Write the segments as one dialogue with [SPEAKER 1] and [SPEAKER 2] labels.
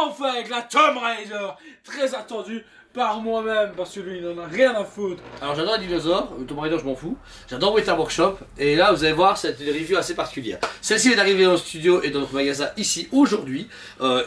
[SPEAKER 1] enfin avec la Tomb Raider, très attendu par moi-même, parce que lui il en a rien à foutre.
[SPEAKER 2] Alors j'adore les dinosaures, Tomb Raider je m'en fous. J'adore Weta Workshop, et là vous allez voir, c'est une review assez particulière. Celle-ci est arrivée dans le studio et dans notre magasin ici aujourd'hui,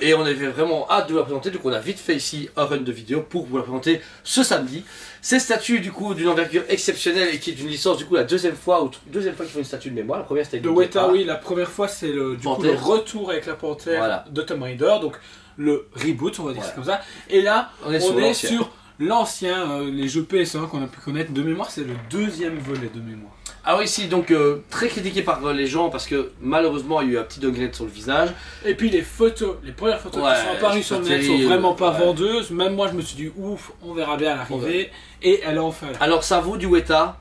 [SPEAKER 2] et on avait vraiment hâte de vous la présenter, donc on a vite fait ici un run de vidéo pour vous la présenter ce samedi. Cette statue du coup d'une envergure exceptionnelle et qui est d'une licence du coup la deuxième fois qu'ils font une statue de mémoire. La première c'était
[SPEAKER 1] de Weta, oui, la première fois c'est le retour avec la panthère de Tomb Raider, donc le reboot on va dire ça comme ça. Et là on est sur l'ancien, les jeux PS1 qu'on a pu connaître de mémoire, c'est le deuxième volet de mémoire.
[SPEAKER 2] Ah oui, si, donc très critiqué par les gens parce que malheureusement il y a eu un petit downgrade sur le visage.
[SPEAKER 1] Et puis les photos, les premières photos qui sont apparues sur le net sont vraiment pas vendeuses. Même moi je me suis dit ouf, on verra bien à l'arrivée. Et elle a enfin.
[SPEAKER 2] Alors ça vaut du Weta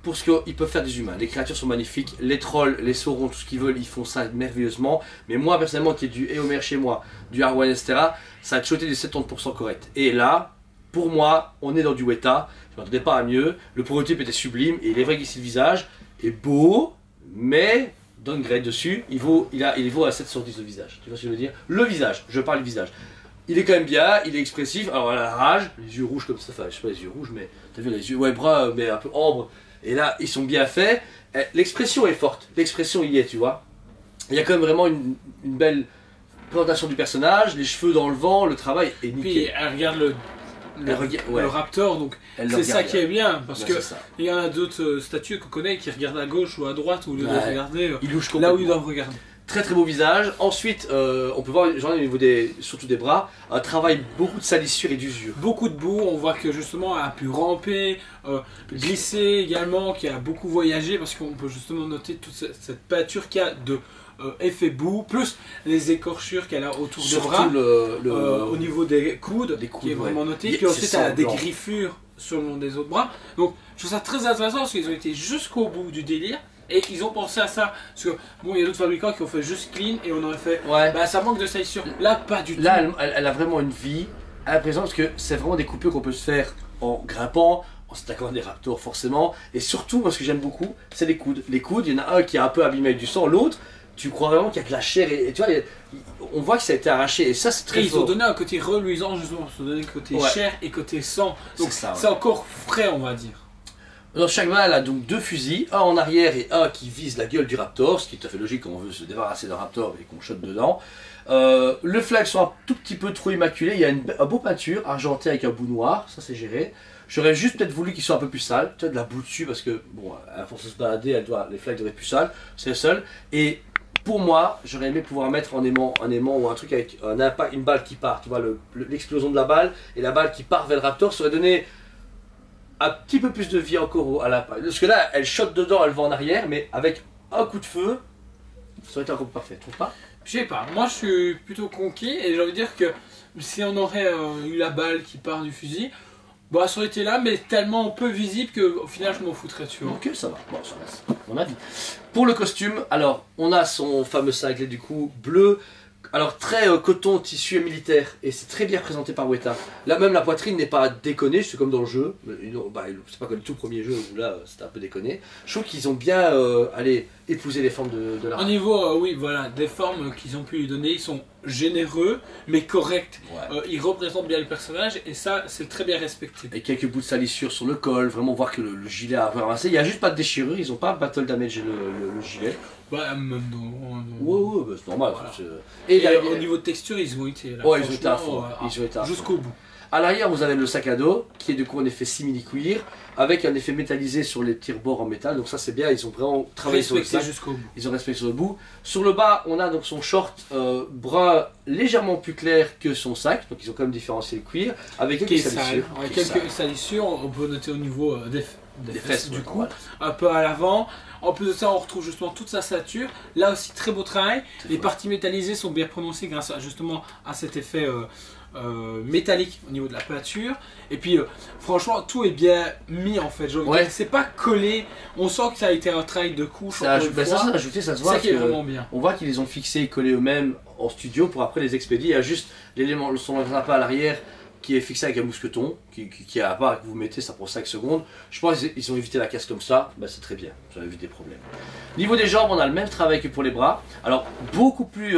[SPEAKER 2] pour ce qu'ils peuvent faire des humains. Les créatures sont magnifiques, les trolls, les saurons, tout ce qu'ils veulent, ils font ça merveilleusement. Mais moi personnellement qui ai du Eomer chez moi, du Arwen, etc., ça a toujours été du 70% correct. Et là, pour moi, on est dans du Weta. Je ne m'attendais pas à mieux. Le prototype était sublime et il est vrai qu'ici le visage est beau, mais downgrade dessus, il vaut à 7 sur 10 le visage. Tu vois ce que je veux dire? Le visage, je parle du visage. Il est quand même bien, il est expressif. Alors la rage, les yeux rouges comme ça, enfin je sais pas les yeux rouges, mais t'as vu les yeux, ouais, bras, mais un peu ambre. Et là, ils sont bien faits. L'expression est forte, l'expression y est, tu vois. Il y a quand même vraiment une belle présentation du personnage, les cheveux dans le vent, le travail est nickel.
[SPEAKER 1] Puis elle regarde le raptor, donc c'est ça qui est bien, parce que il y en a d'autres statues qu'on connaît qui regardent à gauche ou à droite au lieu de regarder là où ils doivent regarder.
[SPEAKER 2] Très très beau visage. Ensuite, on peut voir au niveau surtout des bras, un travail beaucoup de salissure et d'usure.
[SPEAKER 1] Beaucoup de boue, on voit que justement elle a pu ramper, glisser également, qui a beaucoup voyagé, parce qu'on peut justement noter toute cette peinture qu'il y a de effet boue, plus les écorchures qu'elle a autour des bras, au niveau des coudes qui est vraiment noté, puis ensuite elle a des griffures sur le long des autres bras. Donc je trouve ça très intéressant parce qu'ils ont été jusqu'au bout du délire. Et ils ont pensé à ça, parce que bon, il y a d'autres fabricants qui ont fait juste clean et on aurait fait, bah ça manque de salissure. Là, pas du tout.
[SPEAKER 2] Là, elle a vraiment une vie à présent, parce que c'est vraiment des coupures qu'on peut se faire en grimpant, en s'attaquant des raptors forcément, et surtout, moi ce que j'aime beaucoup, c'est les coudes. Les coudes, il y en a un qui est un peu abîmé avec du sang, l'autre, tu crois vraiment qu'il y a que la chair, et tu vois, on voit que ça a été arraché, et ça c'est très fort.
[SPEAKER 1] Ils ont donné un côté reluisant justement, ils ont donné côté chair et côté sang, donc c'est encore frais on va dire.
[SPEAKER 2] Dans chaque balle, elle a donc deux fusils, un en arrière et un qui vise la gueule du raptor, ce qui est tout à fait logique quand on veut se débarrasser d'un raptor et qu'on shot dedans. Le flag sont un tout petit peu trop immaculés, il y a une beau peinture argentée avec un bout noir, ça c'est géré. J'aurais juste peut-être voulu qu'ils soient un peu plus sales, peut-être de la boue dessus parce que, bon, à force de se balader, les flags devraient être plus sales, c'est le seul. Et pour moi, j'aurais aimé pouvoir mettre un aimant ou un truc avec un impact, une balle qui part, tu vois, l'explosion de la balle et la balle qui part vers le raptor, ça aurait donné un petit peu plus de vie encore à la paille. Parce que là, elle shot dedans, elle va en arrière, mais avec un coup de feu, ça aurait été encore parfait, tu trouves pas?
[SPEAKER 1] Je sais pas, moi je suis plutôt conquis et j'ai envie de dire que si on aurait eu la balle qui part du fusil, bah ça aurait été là, mais tellement peu visible qu'au final je m'en foutrais dessus.
[SPEAKER 2] Ok, ça va, bon, ça reste mon avis. Pour le costume, alors, on a son fameux cinglé du coup, bleu. Alors très coton, tissu militaire, et c'est très bien représenté par Weta. Là même la poitrine n'est pas déconnée, c'est comme dans le jeu, c'est pas comme le tout premier jeu où là c'était un peu déconné. Je trouve qu'ils ont bien épouser les formes de l'art.
[SPEAKER 1] Au niveau, oui voilà, des formes qu'ils ont pu lui donner, ils sont généreux mais corrects. Ils représentent bien le personnage et ça c'est très bien respecté.
[SPEAKER 2] Et quelques bouts de salissure sur le col, vraiment voir que le gilet a ramassé. Il n'y a juste pas de déchirure, ils n'ont pas battle damage le gilet.
[SPEAKER 1] Bah, même
[SPEAKER 2] ouais, bah, c'est normal.
[SPEAKER 1] Voilà.
[SPEAKER 2] Et
[SPEAKER 1] au niveau de texture, ils ont été là.
[SPEAKER 2] Ouais, ils ont été à fond.
[SPEAKER 1] Jusqu'au bout.
[SPEAKER 2] À l'arrière, vous avez le sac à dos qui est du coup en effet simili-cuir avec un effet métallisé sur les tire-bords en métal. Donc ça c'est bien, ils ont vraiment travaillé sur le sac.
[SPEAKER 1] Jusqu'au bout.
[SPEAKER 2] Ils ont respecté sur le bout. Sur le bas, on a donc son short brun légèrement plus clair que son sac. Donc ils ont quand même différencié le cuir avec quelques salissures.
[SPEAKER 1] Quelques salissures, on peut noter au niveau des fesses du coup, un peu à l'avant. En plus de ça, on retrouve justement toute sa stature. Là aussi, très beau travail. Les parties métallisées sont bien prononcées grâce justement à cet effet métallique au niveau de la peinture. Et puis, franchement, tout est bien mis en fait. C'est pas collé. On sent que ça a été un travail de couche.
[SPEAKER 2] Ça a ajouté, ça se voit.
[SPEAKER 1] C'est ça qui est vraiment bien.
[SPEAKER 2] On voit qu'ils les ont fixés et collés eux-mêmes en studio pour après les expédier. Il y a juste l'élément, son grappin à l'arrière qui est fixé avec un mousqueton, qui a à part que vous mettez, ça prend 5 secondes. Je pense qu'ils ont évité la casse comme ça, bah, c'est très bien, ça évite des problèmes. Niveau des jambes, on a le même travail que pour les bras. Alors, beaucoup plus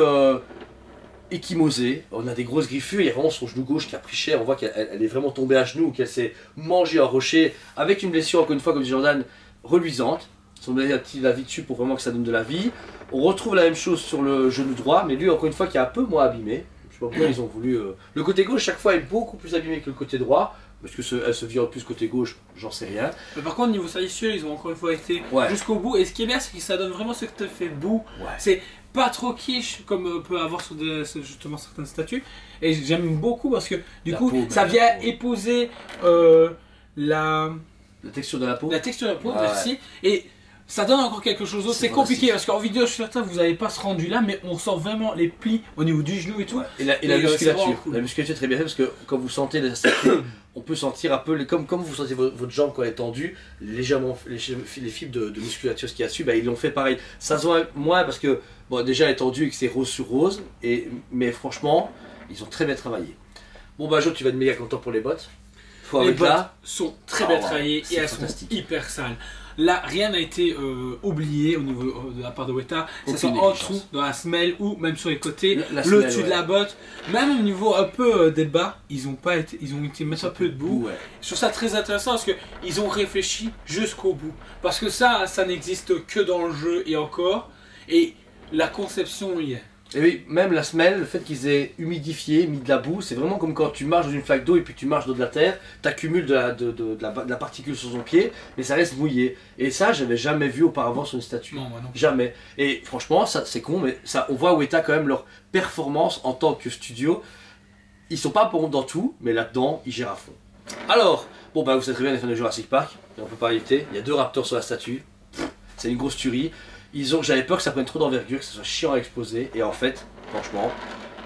[SPEAKER 2] échymosée, on a des grosses griffures, il y a vraiment son genou gauche qui a pris cher, on voit qu'elle est vraiment tombée à genoux, qu'elle s'est mangée un rocher, avec une blessure, encore une fois, comme dit Jordan, reluisante. Ils ont mis un petit lavis dessus pour vraiment que ça donne de la vie. On retrouve la même chose sur le genou droit, mais lui, encore une fois, qui est un peu moins abîmé. Je sais pas pourquoi ils ont voulu... Le côté gauche, chaque fois, est beaucoup plus abîmé que le côté droit. Parce qu'elle se vire plus côté gauche, j'en sais rien.
[SPEAKER 1] Mais par contre, niveau salissure, ils ont encore une fois été
[SPEAKER 2] Ouais.
[SPEAKER 1] jusqu'au bout. Et ce qui est bien, c'est que ça donne vraiment ce que tu fait bout.
[SPEAKER 2] Ouais.
[SPEAKER 1] C'est pas trop quiche comme peut avoir sur justement certaines statues. Et j'aime beaucoup parce que du
[SPEAKER 2] La
[SPEAKER 1] coup,
[SPEAKER 2] peau,
[SPEAKER 1] ça
[SPEAKER 2] ben,
[SPEAKER 1] vient
[SPEAKER 2] la peau.
[SPEAKER 1] épouser la
[SPEAKER 2] texture de la peau.
[SPEAKER 1] La texture de la peau,
[SPEAKER 2] Ouais.
[SPEAKER 1] merci. Et ça donne encore quelque chose d'autre.
[SPEAKER 2] C'est
[SPEAKER 1] C'est compliqué
[SPEAKER 2] fantastique.
[SPEAKER 1] parce qu'en vidéo, je suis certain que vous n'avez pas ce rendu là, mais on sent vraiment les plis au niveau du genou et tout.
[SPEAKER 2] Ouais. Et la
[SPEAKER 1] Et, c'est
[SPEAKER 2] musculature.
[SPEAKER 1] vraiment cool.
[SPEAKER 2] La musculature est très bien faite parce que quand vous sentez la statue, on peut sentir un peu, comme vous sentez votre jambe quand elle est tendue, légèrement les fibres de musculature, ce qu'il y a dessus, bah, ils l'ont fait pareil. Ça se voit moins parce que bon, déjà elle est tendue et que c'est rose sur rose, mais franchement, ils ont très bien travaillé. Bon bah Jo, tu vas être méga content pour les bottes. Faut
[SPEAKER 1] Les
[SPEAKER 2] avec
[SPEAKER 1] bottes
[SPEAKER 2] là.
[SPEAKER 1] sont très
[SPEAKER 2] Ah
[SPEAKER 1] bien
[SPEAKER 2] ouais,
[SPEAKER 1] travaillées et
[SPEAKER 2] c'est
[SPEAKER 1] elles
[SPEAKER 2] fantastique.
[SPEAKER 1] sont hyper sales. Là, rien n'a été oublié au niveau de la part de Weta. Ça
[SPEAKER 2] Aucune
[SPEAKER 1] soit en
[SPEAKER 2] négligence.
[SPEAKER 1] dessous, dans la semelle ou même sur les côtés,
[SPEAKER 2] La
[SPEAKER 1] le
[SPEAKER 2] semelle,
[SPEAKER 1] dessus
[SPEAKER 2] ouais.
[SPEAKER 1] de la botte. Même au niveau un peu des bas, ils ont été mettre un peu de bout.
[SPEAKER 2] Ouais.
[SPEAKER 1] Je trouve ça très intéressant parce qu'ils ont réfléchi jusqu'au bout. Parce que ça n'existe que dans le jeu et encore. Et la conception y est.
[SPEAKER 2] Et oui, même la semelle, le fait qu'ils aient humidifié, mis de la boue, c'est vraiment comme quand tu marches dans une flaque d'eau et puis tu marches dans de la terre, tu accumules de la particule sur ton pied, mais ça reste mouillé. Et ça, j'avais jamais vu auparavant sur une statue.
[SPEAKER 1] Non, moi non.
[SPEAKER 2] Jamais. Et franchement, ça c'est con, mais ça, on voit où est quand même leur performance en tant que studio. Ils sont pas bons dans tout, mais là-dedans, ils gèrent à fond. Alors, bon bah vous savez très bien les fans de Jurassic Park, et on peut pas éviter, il y a 2 raptors sur la statue, c'est une grosse tuerie. J'avais peur que ça prenne trop d'envergure, que ça soit chiant à exposer, et en fait, franchement,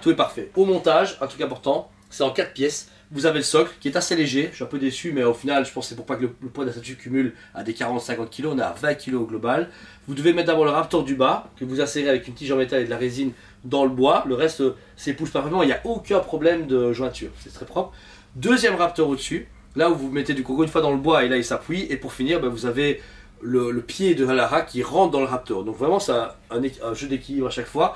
[SPEAKER 2] tout est parfait. Au montage, un truc important, c'est en 4 pièces. Vous avez le socle qui est assez léger, je suis un peu déçu, mais au final, je pense que c'est pour pas que le poids de la statue cumule à des 40-50 kg, on est à 20 kg au global. Vous devez mettre d'abord le raptor du bas, que vous insérez avec une tige en métal et de la résine dans le bois. Le reste s'épouse parfaitement, il n'y a aucun problème de jointure, c'est très propre. Deuxième raptor au-dessus, là où vous mettez du coup encore une fois dans le bois et là il s'appuie. Et pour finir, ben, vous avez le pied de Halara qui rentre dans le raptor. Donc vraiment, c'est un jeu d'équilibre à chaque fois.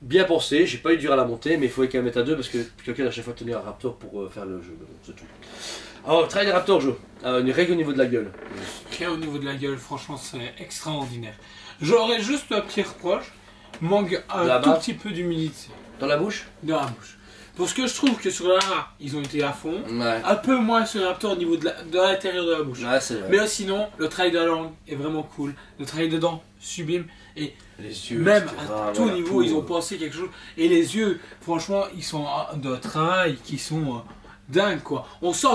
[SPEAKER 2] Bien pensé, j'ai pas eu dur à la monter, mais il faut quand même mettre à 2 parce que quelqu'un à chaque fois tenir un raptor pour faire le jeu. Bon, c'est tout. Alors, travail des raptors, Joe. Une règle au niveau de la gueule.
[SPEAKER 1] Rien au niveau de la gueule, franchement, c'est extraordinaire. J'aurais juste un petit reproche, manque un
[SPEAKER 2] La
[SPEAKER 1] tout
[SPEAKER 2] barbe.
[SPEAKER 1] petit peu d'humidité
[SPEAKER 2] Dans la bouche?
[SPEAKER 1] dans la bouche. Parce que je trouve que sur la ils ont été à fond,
[SPEAKER 2] Ouais.
[SPEAKER 1] un peu moins sur le Raptor au niveau de l'intérieur de la bouche.
[SPEAKER 2] Ouais, c'est vrai.
[SPEAKER 1] Mais sinon, le travail de la langue est vraiment cool, le travail de dents, sublime, et
[SPEAKER 2] Les yeux,
[SPEAKER 1] même
[SPEAKER 2] etc.
[SPEAKER 1] à tout
[SPEAKER 2] voilà,
[SPEAKER 1] niveau,
[SPEAKER 2] tout.
[SPEAKER 1] ils ont pensé quelque chose. Et les yeux, franchement, ils sont d'un travail qui sont dingues, quoi. On sent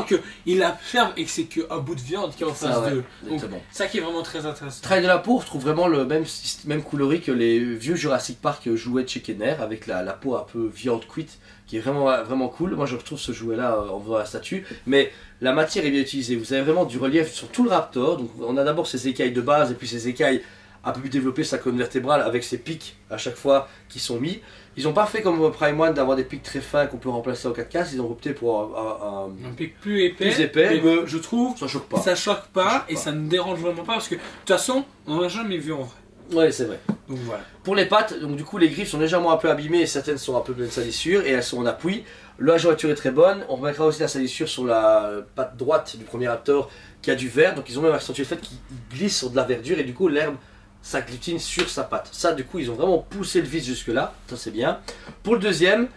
[SPEAKER 1] qu'ils la ferment et que c'est qu'un bout de viande qui est en
[SPEAKER 2] Ça,
[SPEAKER 1] face
[SPEAKER 2] ouais,
[SPEAKER 1] d'eux. Donc,
[SPEAKER 2] exactement.
[SPEAKER 1] ça qui est vraiment très intéressant.
[SPEAKER 2] Travail de la peau, on retrouve vraiment le même coloris que les vieux Jurassic Park jouets de chez Kenner, avec la peau un peu viande cuite, qui est vraiment cool. Moi je retrouve ce jouet là en voyant la statue, mais la matière est bien utilisée. Vous avez vraiment du relief sur tout le Raptor. Donc on a d'abord ses écailles de base et puis ses écailles un peu plus développées, sa colonne vertébrale avec ses pics à chaque fois qui sont mis. Ils n'ont pas fait comme Prime One d'avoir des pics très fins qu'on peut remplacer en 4 cases. Ils ont opté pour
[SPEAKER 1] Un pic plus épais,
[SPEAKER 2] Plus épais,
[SPEAKER 1] mais je trouve
[SPEAKER 2] ça choque pas.
[SPEAKER 1] ça choque
[SPEAKER 2] Ça
[SPEAKER 1] pas
[SPEAKER 2] choque
[SPEAKER 1] et
[SPEAKER 2] pas.
[SPEAKER 1] ça ne dérange vraiment pas parce que de toute façon, on n'en a jamais vu en vrai.
[SPEAKER 2] Ouais, c'est vrai.
[SPEAKER 1] Donc voilà.
[SPEAKER 2] Pour les pattes, donc du coup les griffes sont légèrement un peu abîmées et certaines sont un peu pleines de salissures et elles sont en appui. La jointure est très bonne. On remettra aussi la salissure sur la patte droite du premier Raptor qui a du verre. Donc ils ont même accentué le fait qu'il glisse sur de la verdure et du coup l'herbe s'agglutine sur sa patte. Ça du coup ils ont vraiment poussé le vis jusque là. Ça c'est bien. Pour le deuxième,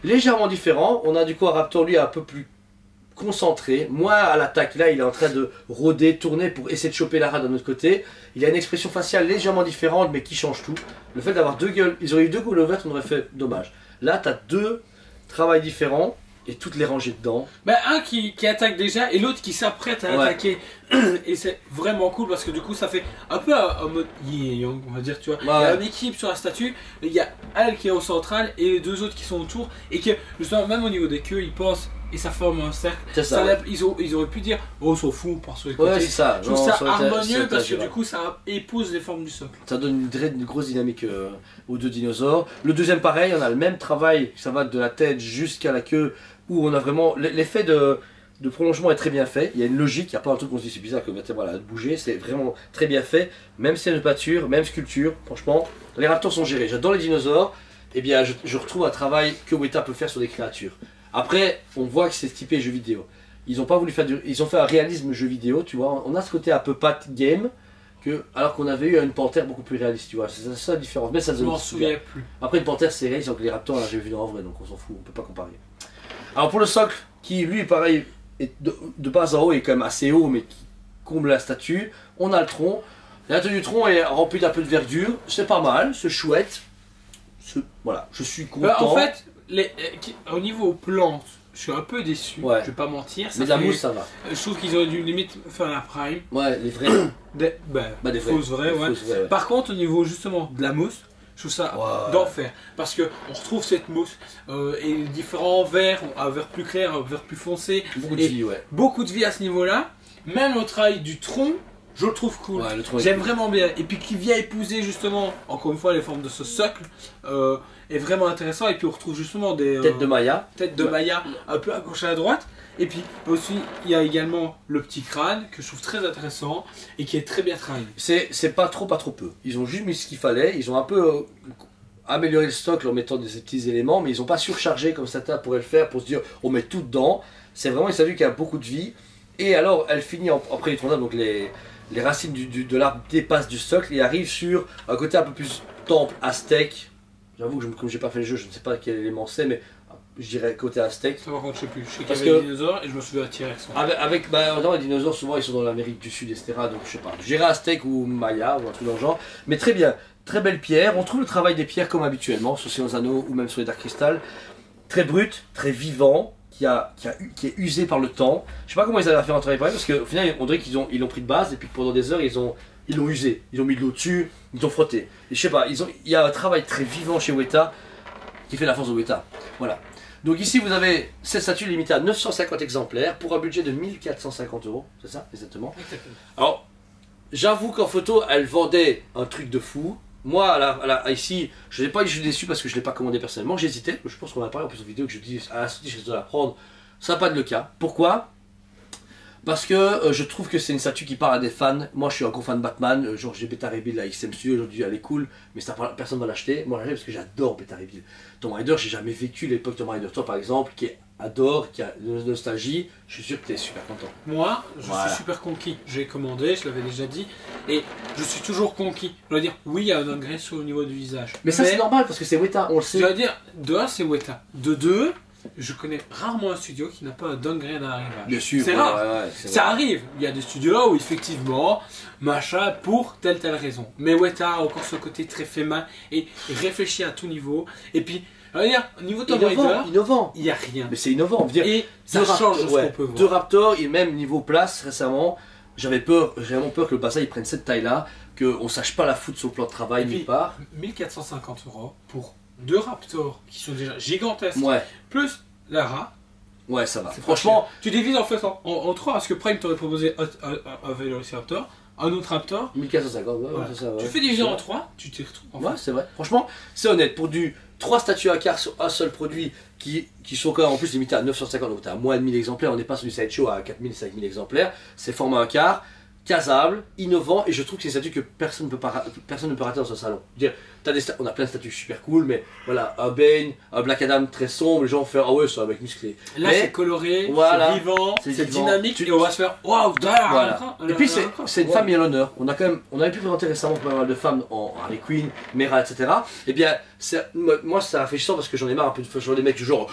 [SPEAKER 2] légèrement différent. On a du coup un Raptor lui un peu plus concentré, moins à l'attaque. Là il est en train de rôder, tourner pour essayer de choper la rade de notre côté. Il a une expression faciale légèrement différente mais qui change tout. Le fait d'avoir deux gueules, ils auraient eu deux gueules ouvertes, on aurait fait dommage. Là tu as deux travails différents et toutes les rangées dedans.
[SPEAKER 1] Ben, un qui attaque déjà et l'autre qui s'apprête à
[SPEAKER 2] Ouais.
[SPEAKER 1] attaquer. Et c'est vraiment cool parce que du coup ça fait un peu un mode yin et yang, on va dire, tu vois.
[SPEAKER 2] Ouais.
[SPEAKER 1] Il y a un équilibre sur la statue, il y a elle qui est au central et les deux autres qui sont autour. Et que justement, même au niveau des queues, ils pensent et ça forme un cercle.
[SPEAKER 2] C'est ça.
[SPEAKER 1] Ils auraient pu dire, oh, on s'en fout, par sur les
[SPEAKER 2] Ouais,
[SPEAKER 1] côtés.
[SPEAKER 2] c'est ça.
[SPEAKER 1] Je trouve
[SPEAKER 2] Non,
[SPEAKER 1] ça
[SPEAKER 2] ça aurait été-
[SPEAKER 1] harmonieux
[SPEAKER 2] ça
[SPEAKER 1] parce que
[SPEAKER 2] aurait été
[SPEAKER 1] du coup ça épouse les formes du socle.
[SPEAKER 2] Ça donne une grosse dynamique aux deux dinosaures. Le deuxième pareil, on a le même travail, ça va de la tête jusqu'à la queue, où on a vraiment l'effet de prolongement est très bien fait. Il y a une logique, il n'y a pas un truc qu'on se dit c'est bizarre que le vertébrale a bougé, c'est vraiment très bien fait. Même scène de pâture, même sculpture, franchement, les raptors sont gérés. J'adore les dinosaures. eh bien je retrouve un travail que Weta peut faire sur des créatures. Après, on voit que c'est typé jeu vidéo. Ils ont pas voulu faire ils ont fait un réalisme jeu vidéo, tu vois. On a ce côté un peu pat game, alors qu'on avait eu une panthère beaucoup plus réaliste, tu vois. C'est ça la différence. Mais ça
[SPEAKER 1] Je m'en souviens plus.
[SPEAKER 2] Après, une panthère c'est réaliste, donc les raptors, là j'ai vu en vrai, donc on s'en fout, on peut pas comparer. Alors pour le socle, qui lui, pareil, est de bas en haut est quand même assez haut, mais qui comble la statue, on a le tronc. La tenue du tronc est remplie d'un peu de verdure, c'est pas mal, c'est chouette. Voilà, je suis content.
[SPEAKER 1] Bah, en fait, au niveau plantes, je suis un peu déçu,
[SPEAKER 2] Ouais.
[SPEAKER 1] je vais pas mentir.
[SPEAKER 2] Mais de la mousse, ça va.
[SPEAKER 1] Je trouve qu'ils auraient dû limite faire la prime.
[SPEAKER 2] Ouais, les vrais.
[SPEAKER 1] Des fausses vraies, ouais.
[SPEAKER 2] Ouais.
[SPEAKER 1] Par contre, au niveau justement de la mousse, je trouve ça d'enfer. Parce que on retrouve cette mousse et différents verts, un vert plus clair, un vert plus foncé.
[SPEAKER 2] Beaucoup de vie, ouais.
[SPEAKER 1] Beaucoup de vie à ce niveau-là. Même le travail du tronc, je le trouve cool.
[SPEAKER 2] Ouais, le tronc est
[SPEAKER 1] J'aime
[SPEAKER 2] cool.
[SPEAKER 1] vraiment bien. Et puis qui vient épouser justement, encore une fois, les formes de ce socle est vraiment intéressant. Et puis on retrouve justement des
[SPEAKER 2] Tête de Maya.
[SPEAKER 1] têtes de Maya un peu à gauche et à droite. Et puis aussi, il y a également le petit crâne que je trouve très intéressant et qui est très bien travaillé.
[SPEAKER 2] C'est pas trop peu. Ils ont juste mis ce qu'il fallait. Ils ont un peu amélioré le stock en mettant des petits éléments, mais ils ont pas surchargé comme Sata pourrait le faire pour se dire on met tout dedans. C'est vraiment une statue qui a beaucoup de vie. Et alors, elle finit après les tournages, donc les racines de l'arbre dépassent du socle et arrivent sur un côté un peu plus temple aztèque. J'avoue que comme j'ai pas fait le jeu, je ne sais pas quel élément c'est, mais je dirais côté aztèque.
[SPEAKER 1] Ça par contre, je sais plus. Je sais
[SPEAKER 2] Parce
[SPEAKER 1] qu'il y avait
[SPEAKER 2] que-
[SPEAKER 1] des dinosaures et je me souviens de T-Rex.
[SPEAKER 2] Non, les dinosaures, souvent ils sont dans l'Amérique du Sud, etc. Donc je sais pas. Je dirais aztèque ou maya ou un truc dans le genre. Mais très bien, très belle pierre. On trouve le travail des pierres comme habituellement, sur ces anneaux ou même sur les Dark Crystal. Très brut, très vivant. Qui est usé par le temps. Je sais pas comment ils avaient fait un travail pareil parce qu'au final on dirait ils l'ont pris de base et puis pendant des heures ils l'ont usé. Ils ont mis de l'eau dessus, ils ont frotté. Et je sais pas, il y a un travail très vivant chez Weta qui fait la force de Weta. Voilà. Donc ici vous avez cette statue limitée à 950 exemplaires pour un budget de 1450 €, c'est ça exactement. Alors j'avoue qu'en photo elle vendait un truc de fou. Moi, ici, je n'ai pas eu déçu parce que je ne l'ai pas commandé personnellement. J'hésitais. Je pense qu'on a parlé en plus de vidéo que je dis à la sortie, je risque de la prendre. Ça n'a pas de le cas. Pourquoi? Parce que je trouve que c'est une statue qui parle à des fans. Moi, je suis un gros fan de Batman. Genre, j'ai Beta Ray Bill à XM Studio aujourd'hui, elle est cool. Mais personne ne va l'acheter. Moi, j'achète parce que j'adore Beta Ray Bill. Tomb Raider, j'ai jamais vécu l'époque Tomb Raider. Toi, par exemple, qui adore, qui a de nostalgie, je suis sûr que tu es super content.
[SPEAKER 1] Moi, je
[SPEAKER 2] Voilà.
[SPEAKER 1] suis super conquis. J'ai commandé, je l'avais déjà dit, et je suis toujours conquis. Je dois dire, oui, il y a un downgrade au niveau du visage.
[SPEAKER 2] Mais ça, c'est normal parce que c'est Weta, on le
[SPEAKER 1] Je
[SPEAKER 2] sait.
[SPEAKER 1] dois dire, de 1, c'est Weta. De 2, je connais rarement un studio qui n'a pas un downgrade à l'arrivage.
[SPEAKER 2] Bien sûr,
[SPEAKER 1] C'est
[SPEAKER 2] ouais,
[SPEAKER 1] rare.
[SPEAKER 2] ouais, c'est
[SPEAKER 1] Ça
[SPEAKER 2] vrai.
[SPEAKER 1] arrive. Il y a des studios où effectivement, machin, pour telle raison. Mais Weta a encore ce côté très fait main et réfléchit à tout niveau. Et puis, on va dire, au niveau Tomb Raider,
[SPEAKER 2] Innovant.
[SPEAKER 1] il n'y a rien.
[SPEAKER 2] Mais c'est innovant. On veut dire,
[SPEAKER 1] Et ça
[SPEAKER 2] deux
[SPEAKER 1] change de ce
[SPEAKER 2] ouais,
[SPEAKER 1] qu'on peut voir.
[SPEAKER 2] deux Raptors et même niveau place récemment, j'ai vraiment peur que le Bassin il prenne cette taille là, qu'on sache pas la foutre sur le plan de travail
[SPEAKER 1] Et puis,
[SPEAKER 2] nulle part.
[SPEAKER 1] 1450 € pour 2 Raptors qui sont déjà gigantesques,
[SPEAKER 2] Ouais,
[SPEAKER 1] plus Lara.
[SPEAKER 2] ouais, ça va.
[SPEAKER 1] C'est
[SPEAKER 2] Franchement,
[SPEAKER 1] pas cher. Tu divises en fait en 3 parce que Prime t'aurait proposé un Velociraptor, un autre Raptor.
[SPEAKER 2] 1450, ouais,
[SPEAKER 1] Voilà.
[SPEAKER 2] c'est ça. Ouais.
[SPEAKER 1] Tu fais diviser en 3, tu t'y retrouves. En
[SPEAKER 2] Ouais,
[SPEAKER 1] fait.
[SPEAKER 2] c'est vrai. Franchement, c'est honnête. Pour 3 statues à quart sur un seul produit qui sont quand même en plus limités à 950, donc t'as à moins de 1000 exemplaires, on n'est pas sur du sideshow à 4000, 5000 exemplaires. C'est format un quart, casable, innovant, et je trouve que c'est une statue que personne ne peut rater dans un salon. Je veux dire, on a plein de statues super cool, mais voilà, un Bane, un Black Adam très sombre, les gens vont faire ah ouais, c'est un mec musclé.
[SPEAKER 1] Là
[SPEAKER 2] Mais-
[SPEAKER 1] c'est coloré,
[SPEAKER 2] Voilà.
[SPEAKER 1] c'est vivant,
[SPEAKER 2] C'est
[SPEAKER 1] c'est
[SPEAKER 2] vivant.
[SPEAKER 1] dynamique, et on va se faire waouh,
[SPEAKER 2] Voilà. Et puis c'est une femme et l'honneur. On avait pu présenter récemment pas mal de femmes en Harley Quinn, Mera, etc. Et bien, moi c'est rafraîchissant parce que j'en ai marre un peu de faire des mecs du genre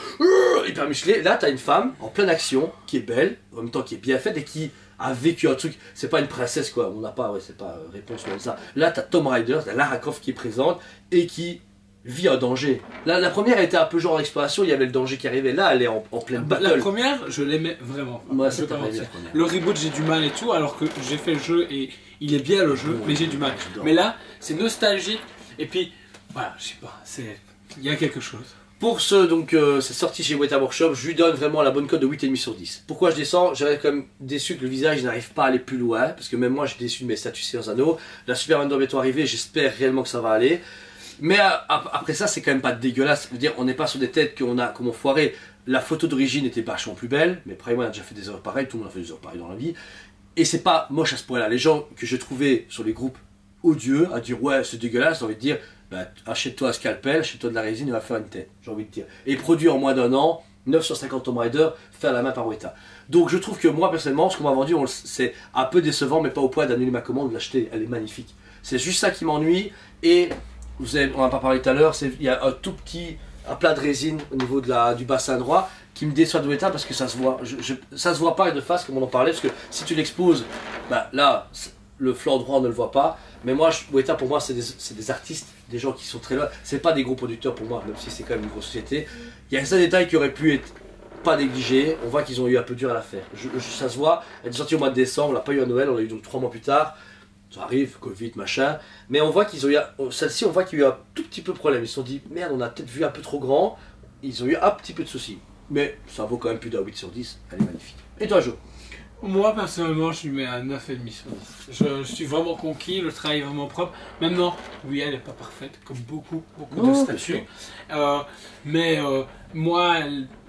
[SPEAKER 2] hyper musclés. Là, t'as une femme en pleine action, qui est belle, en même temps qui est bien faite et qui a vécu un truc. C'est pas une princesse quoi, on n'a pas, c'est pas réponse comme ça. Là, t'as Tomb Raider, t'as Lara Croft qui est présente et qui vit un danger. Là, la première elle était un peu genre exploration, il y avait le danger qui arrivait. Là, elle est en pleine
[SPEAKER 1] La
[SPEAKER 2] battle.
[SPEAKER 1] première, je l'aimais vraiment.
[SPEAKER 2] Moi,
[SPEAKER 1] Je
[SPEAKER 2] c'est
[SPEAKER 1] vais pas
[SPEAKER 2] pareil,
[SPEAKER 1] mentir.
[SPEAKER 2] la première.
[SPEAKER 1] Le reboot, j'ai du mal et tout, alors que j'ai fait le jeu et il est bien le jeu, mais j'ai du mal.
[SPEAKER 2] J'adore.
[SPEAKER 1] Mais là, c'est nostalgique et puis, voilà, je sais pas, il y a quelque chose.
[SPEAKER 2] Pour ce, donc, cette sortie chez Weta Workshop, je lui donne vraiment la bonne cote de 8,5 sur 10. Pourquoi je descends? J'avais quand même déçu que le visage n'arrive pas à aller plus loin, parce que même moi j'ai déçu de mes statues Seigneur Anneaux. La Super Wonder bientôt arrivée, j'espère réellement que ça va aller. Mais après ça, c'est quand même pas dégueulasse. Je veux dire, on n'est pas sur des têtes qu'on a foiré. La photo d'origine était vachement plus belle, mais Prime One a déjà fait des erreurs pareilles, tout le monde a fait des erreurs pareilles dans la vie. Et c'est pas moche à ce point-là. Les gens que j'ai trouvés sur les groupes odieux à dire ouais c'est dégueulasse, j'ai envie de dire bah, achète-toi un scalpel, achète-toi de la résine et va faire une tête, j'ai envie de dire. Et produit en moins d'un an 950 Tomb Raider fait à la main par Weta. Donc je trouve que moi personnellement ce qu'on m'a vendu c'est un peu décevant mais pas au point d'annuler ma commande, de l'acheter, elle est magnifique. C'est juste ça qui m'ennuie et on en a pas parlé tout à l'heure, il y a un tout petit un plat de résine au niveau du bassin droit qui me déçoit de Weta parce que ça se voit. Ça se voit pas de face comme on en parlait parce que si tu l'exposes, bah là le flanc droit on ne le voit pas. Mais moi, Weta pour moi c'est des artistes, des gens qui sont très loin. C'est pas des gros producteurs pour moi, même si c'est quand même une grosse société. Il y a certains détails qui auraient pu être pas négligés. On voit qu'ils ont eu un peu dur à la faire. Ça se voit. Elle est sortie au mois de décembre, on l'a pas eu à Noël, on l'a eu donc 3 mois plus tard. Ça arrive, Covid, machin. Mais on voit qu'ils ont eu. Celle-ci, on voit qu'il y a eu un tout petit peu de problème. Ils se sont dit, merde, on a peut-être vu un peu trop grand. Ils ont eu un petit peu de soucis. Mais ça vaut quand même plus d'un 8 sur 10. Elle est magnifique. Et toi, Jo?
[SPEAKER 1] Moi personnellement je lui mets un 9,5 sur 10. Je suis vraiment conquis, le travail est vraiment propre. Maintenant, oui elle n'est pas parfaite comme beaucoup de statues. Moi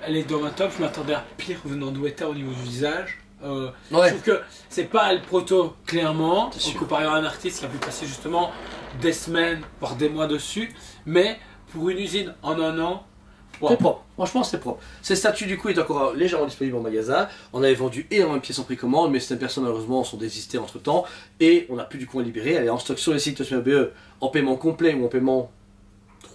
[SPEAKER 1] elle est dans ma top, je m'attendais à pire venant de Weta au niveau du visage. Je trouve que c'est pas le proto clairement, comparé à un artiste qui a pu passer justement des semaines, voire des mois dessus. Mais pour une usine en un an,
[SPEAKER 2] c'est propre, franchement c'est propre. Ces statues du coup est encore légèrement disponible en magasin. On avait vendu énormément de pièces en précommande, mais certaines personnes malheureusement sont désistées entre temps et on n'a plus du coup à libérer. Elle est en stock sur les sites BE en paiement complet ou en paiement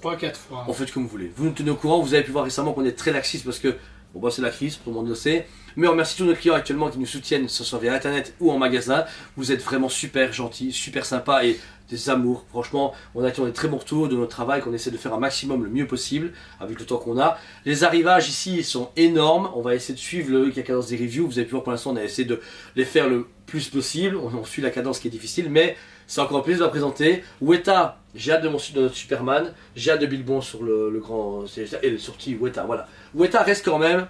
[SPEAKER 1] 3-4 fois.
[SPEAKER 2] En fait comme vous voulez. Vous nous tenez au courant, vous avez pu voir récemment qu'on est très laxiste parce que bon bah c'est la crise, tout le monde le sait. Mais on remercie tous nos clients actuellement qui nous soutiennent, que ce soit via internet ou en magasin. Vous êtes vraiment super gentils, super sympas et des amours. Franchement, on a des très bons retours de notre travail, qu'on essaie de faire un maximum le mieux possible avec le temps qu'on a. Les arrivages ici sont énormes. On va essayer de suivre la cadence des reviews. Vous avez pu voir pour l'instant, on a essayé de les faire le plus possible. On suit la cadence qui est difficile, mais c'est encore un plaisir de la présenter. Weta, j'ai hâte de notre Superman. J'ai hâte de Bilbon sur le grand. Et le sorti Weta, voilà. Weta reste quand même.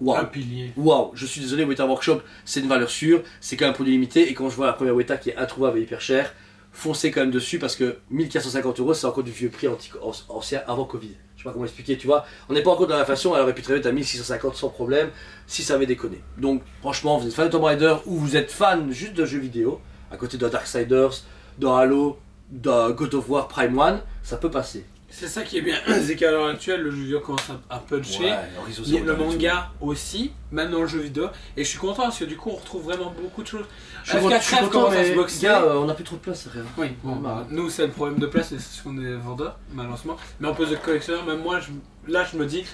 [SPEAKER 2] Wow.
[SPEAKER 1] Un pilier.
[SPEAKER 2] Waouh, je suis désolé, Weta Workshop, c'est une valeur sûre, c'est quand même un produit limité. Et quand je vois la première Weta qui est introuvable et hyper chère, foncez quand même dessus parce que 1450 €, c'est encore du vieux prix ancien avant Covid. Je sais pas comment expliquer, tu vois. On n'est pas encore dans l'inflation, elle aurait pu très vite à 1650 sans problème si ça avait déconné. Donc, franchement, vous êtes fan de Tomb Raider ou vous êtes fan juste de jeux vidéo, à côté de Darksiders, de Halo, de God of War Prime 1, ça peut passer.
[SPEAKER 1] C'est ça qui est bien, c'est qu'à l'heure actuelle, le jeu vidéo commence à puncher. Ouais, le manga aussi, même dans le jeu vidéo. Et je suis content parce que du coup, on retrouve vraiment beaucoup de choses.
[SPEAKER 2] Je suis content, mais gars, on n'a plus trop de place, rien.
[SPEAKER 1] Oui, bon, nous, c'est le problème de place, c'est ce qu'on est vendeurs, malheureusement. Mais en plus de collectionneur, même moi, là, je me dis,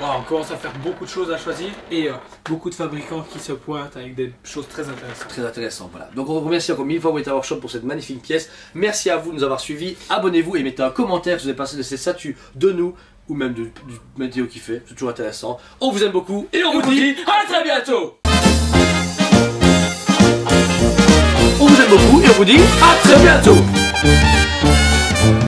[SPEAKER 1] on commence à faire beaucoup de choses à choisir et beaucoup de fabricants qui se pointent avec des choses très intéressantes.
[SPEAKER 2] Très intéressant, voilà. Donc on remercie encore 1000 fois Weta Workshop pour cette magnifique pièce. Merci à vous de nous avoir suivis. Abonnez-vous et mettez un commentaire si vous avez passé de ces statues de nous ou même du météo qui fait. C'est toujours intéressant. On vous aime beaucoup et on vous dit à très bientôt. On vous aime beaucoup et on vous dit à très bientôt.